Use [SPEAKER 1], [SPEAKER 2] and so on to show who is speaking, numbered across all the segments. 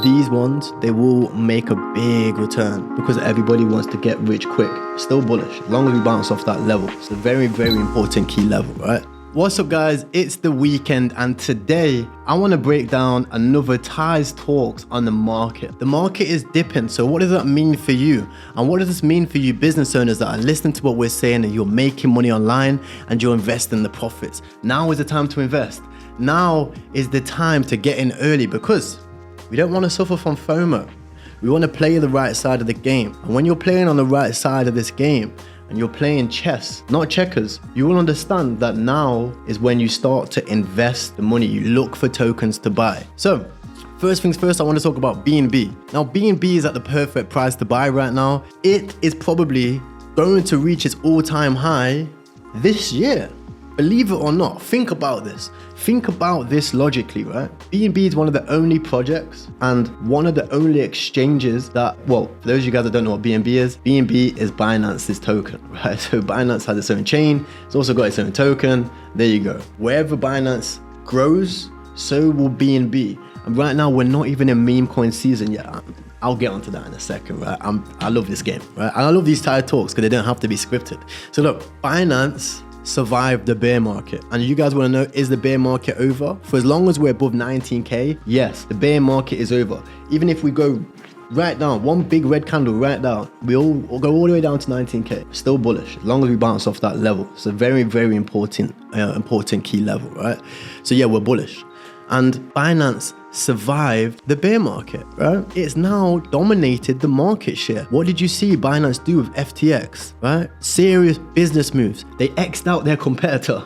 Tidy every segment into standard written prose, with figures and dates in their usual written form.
[SPEAKER 1] these ones, they will make a big return because everybody wants to get rich quick. Still bullish, as long as we bounce off that level. It's a very, very important key level, right? What's up, guys? It's the weekend, and today I want to break down another Ty's talks on the market. The market is dipping, so what does that mean for you? And what does this mean for you business owners that are listening to what we're saying and you're making money online and you're investing the profits? Now is the time to invest. Now is the time to get in early because we don't want to suffer from FOMO. We want to play the right side of the game. And when you're playing on the right side of this game, and you're playing chess, not checkers, you will understand that now is when you start to invest the money. You look for tokens to buy. So, first things first, I want to talk about BNB. Now, BNB is at the perfect price to buy right now. It is probably going to reach its all-time high this year. Believe it or not, think about this. Think about this logically, right? BNB is one of the only projects and one of the only exchanges that, well, for those of you guys that don't know what BNB is Binance's token, right? So Binance has its own chain. It's also got its own token. There you go. Wherever Binance grows, so will BNB. And right now, we're not even in meme coin season yet. I'll get onto that in a second, right? I love this game, right? And I love these Ty talks because they don't have to be scripted. So look, Binance survived the bear market. And you guys want to know, is the bear market over? For as long as we're above 19K, yes, the bear market is over. Even if we go right down, one big red candle right down, we'll go all the way down to 19K. Still bullish, as long as we bounce off that level. It's a very, very important key level, right? So yeah, we're bullish. And Binance survived the bear market, right? It's now dominated the market share. What did you see Binance do with FTX, right? Serious business moves. They X'd out their competitor.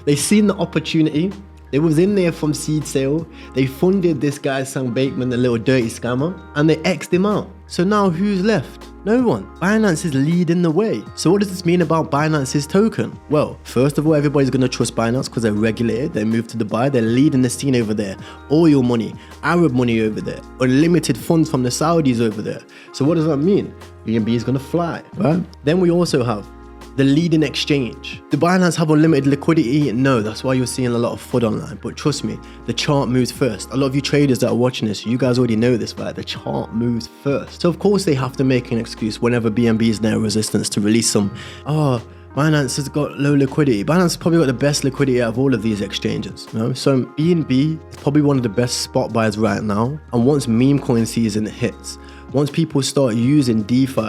[SPEAKER 1] They seen the opportunity. They was in there from seed sale. They funded this guy, Sam Bateman, the little dirty scammer, and they X'd him out. So now who's left? No one. Binance is leading the way. So what does this mean about Binance's token? Well, first of all, everybody's going to trust Binance because they're regulated. They moved to Dubai. They're leading the scene over there. Oil money, Arab money over there. Unlimited funds from the Saudis over there. So what does that mean? BNB is going to fly, right? Then we also have the leading exchange. Do Binance have unlimited liquidity? No, that's why you're seeing a lot of FUD online. But trust me, the chart moves first. A lot of you traders that are watching this, you guys already know this, right? The chart moves first. So of course they have to make an excuse whenever BNB is near resistance to release some, Binance has got low liquidity. Binance has probably got the best liquidity out of all of these exchanges. You know? So BNB is probably one of the best spot buys right now. And once meme coin season hits, once people start using DeFi,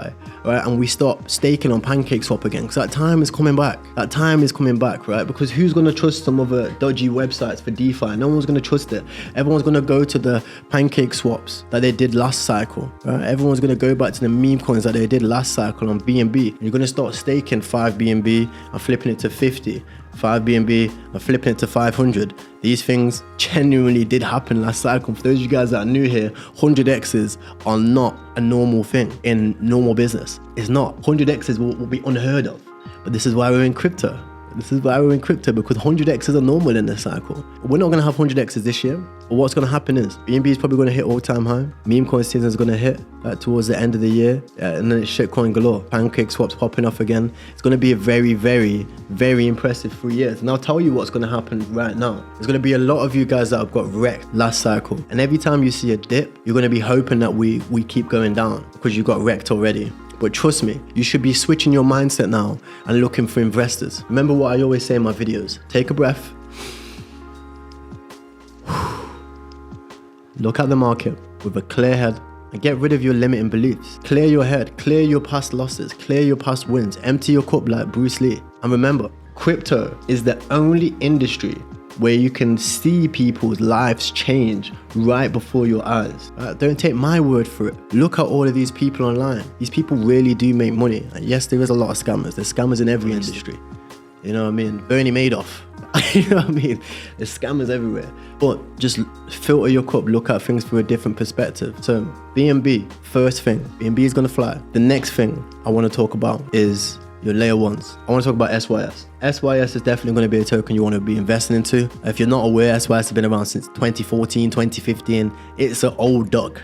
[SPEAKER 1] right, and we start staking on PancakeSwap again, because that time is coming back. That time is coming back, right? Because who's going to trust some other dodgy websites for DeFi? No one's going to trust it. Everyone's going to go to the PancakeSwaps that they did last cycle, right? Everyone's going to go back to the meme coins that they did last cycle on BNB. You're going to start staking 5 BNB and flipping it to 50. 5 BNB and flipping it to 500. These things genuinely did happen last cycle. For those of you guys that are new here, 100Xs are not a normal thing in normal business. It's not. 100Xs will be unheard of. But this is why we're in crypto. This is why we're in crypto, because 100Xs are normal in this cycle. We're not going to have 100Xs this year. But what's going to happen is BNB is probably going to hit all-time high. Meme coin season is going to hit towards the end of the year. And then it's shitcoin galore. PancakeSwap's popping off again. It's going to be a very, very, very impressive 3 years. And I'll tell you what's going to happen right now. There's going to be a lot of you guys that have got wrecked last cycle. And every time you see a dip, you're going to be hoping that we keep going down because you got wrecked already. But trust me, you should be switching your mindset now and looking for investors. Remember what I always say in my videos. Take a breath. Look at the market with a clear head and get rid of your limiting beliefs. Clear your head, clear your past losses, clear your past wins, empty your cup like Bruce Lee. And remember, crypto is the only industry where you can see people's lives change right before your eyes. Don't take my word for it. Look at all of these people online. These people really do make money. And yes, there is a lot of scammers. There's scammers in every industry. You know what I mean? Bernie Madoff. You know what I mean? There's scammers everywhere. But just filter your cup. Look at things from a different perspective. So BNB, first thing, BNB is going to fly. The next thing I want to talk about is your layer ones. I want to talk about SYS. SYS is definitely going to be a token you want to be investing into. If you're not aware, SYS has been around since 2014, 2015. It's an old dog.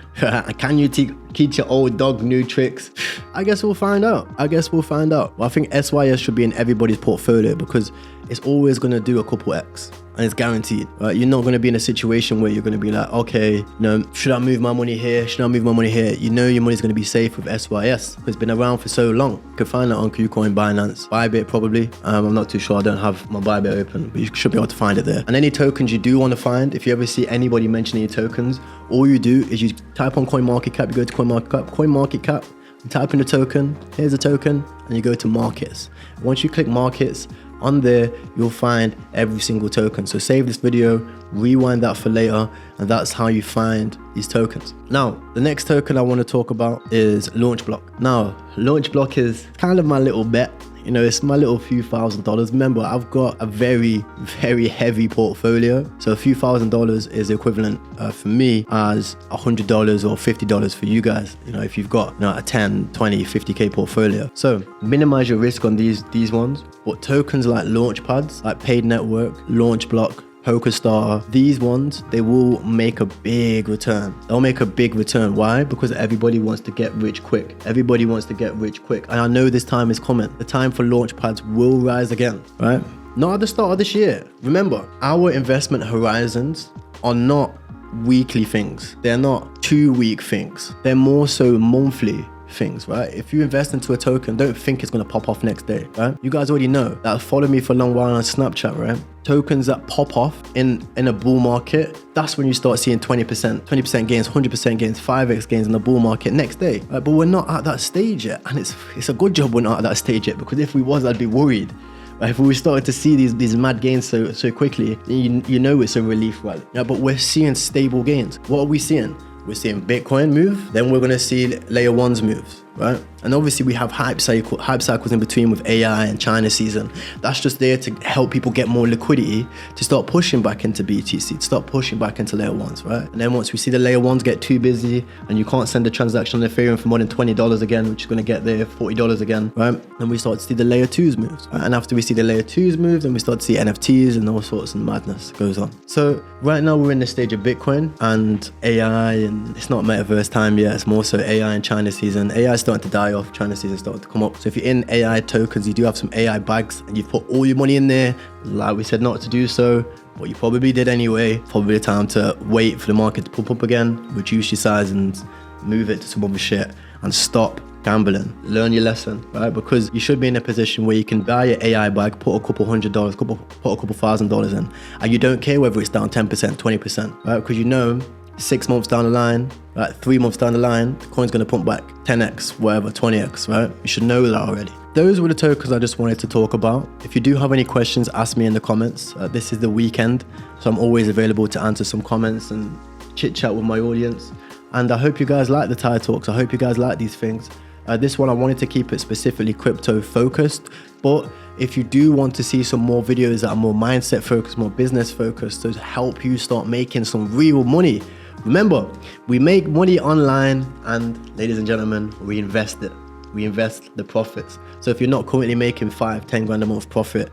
[SPEAKER 1] Can you teach your old dog new tricks? I guess we'll find out. Well, I think SYS should be in everybody's portfolio because it's always going to do a couple X. And it's guaranteed, right? You're not going to be in a situation where you're going to be like, okay, you know, should I move my money here? Should I move my money here? You know your money's going to be safe with SYS. It's been around for so long. You can find that on KuCoin, Binance, Bybit probably. I'm not too sure. I don't have my Bybit open, but you should be able to find it there. And any tokens you do want to find, if you ever see anybody mention any tokens, all you do is you type on CoinMarketCap, you go to CoinMarketCap, you type in the token, here's the token, and you go to markets. Once you click markets, on there, you'll find every single token. So save this video, rewind that for later, and that's how you find these tokens. Now, the next token I want to talk about is Launchblock. Now, Launchblock is kind of my little bet. You know, it's my little few $1,000s. Remember, I've got a very, very heavy portfolio. So a few $1,000s is equivalent for me as $100 or $50 for you guys. You know, if you've got, you know, a 10, 20, 50K portfolio. So minimize your risk on these ones. But tokens like Launchpads, like Paid Network, Launchblock, PokerStar, these ones, they will make a big return. They'll make a big return. Why? Because everybody wants to get rich quick. Everybody wants to get rich quick. And I know this time is coming. The time for Launchpads will rise again, right? Not at the start of this year. Remember, our investment horizons are not weekly things. They're not 2-week things. They're more so monthly things, right? If you invest into a token, don't think it's going to pop off next day, right? You guys already know that. Follow me for a long while on Snapchat, right? Tokens that pop off in a bull market, that's when you start seeing 20% gains, 100% gains, 5x gains in the bull market next day, right? But we're not at that stage yet, and it's a good job we're not at that stage yet, because if we was, I'd be worried. Right? If we started to see these mad gains so quickly, you know it's a relief, right? Yeah, but we're seeing stable gains. What are we seeing? We're seeing Bitcoin move, then we're going to see layer ones moves, right? And obviously we have hype cycles in between with AI and China season. That's just there to help people get more liquidity to start pushing back into BTC, to start pushing back into layer ones, right? And then once we see the layer ones get too busy and you can't send a transaction on Ethereum for more than $20 again, which is going to get there $40 again, right? Then we start to see the layer twos moves, right? And after we see the layer twos move, then we start to see NFTs and all sorts of madness goes on. So right now we're in the stage of Bitcoin and AI, and it's not metaverse time yet. It's more so AI and China season. AI is starting to die off. China season starting to come up. So if you're in AI tokens, you do have some AI bags and you've put all your money in there, like we said not to do so, but you probably did anyway. Probably the time to wait for the market to pump up again, reduce your size and move it to some other shit and stop gambling. Learn your lesson, right? Because you should be in a position where you can buy your AI bag, put a couple $100, put a couple $1,000 in, and you don't care whether it's down 10%, 20%, right? Because you know 6 months down the line, right, 3 months down the line, the coin's going to pump back 10x, whatever, 20x, right? You should know that already. Those were the tokens I just wanted to talk about. If you do have any questions, ask me in the comments. This is the weekend, so I'm always available to answer some comments and chit chat with my audience. And I hope you guys like the Thai talks. I hope you guys like these things. This one, I wanted to keep it specifically crypto focused, but if you do want to see some more videos that are more mindset focused, more business focused, to help you start making some real money. Remember, we make money online, and ladies and gentlemen, we invest it. We invest the profits. So if you're not currently making 5-10 grand a month profit,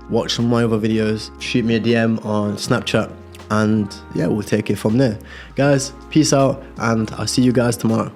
[SPEAKER 1] watch some of my other videos, shoot me a DM on Snapchat, and yeah, we'll take it from there. Guys, peace out, and I'll see you guys tomorrow.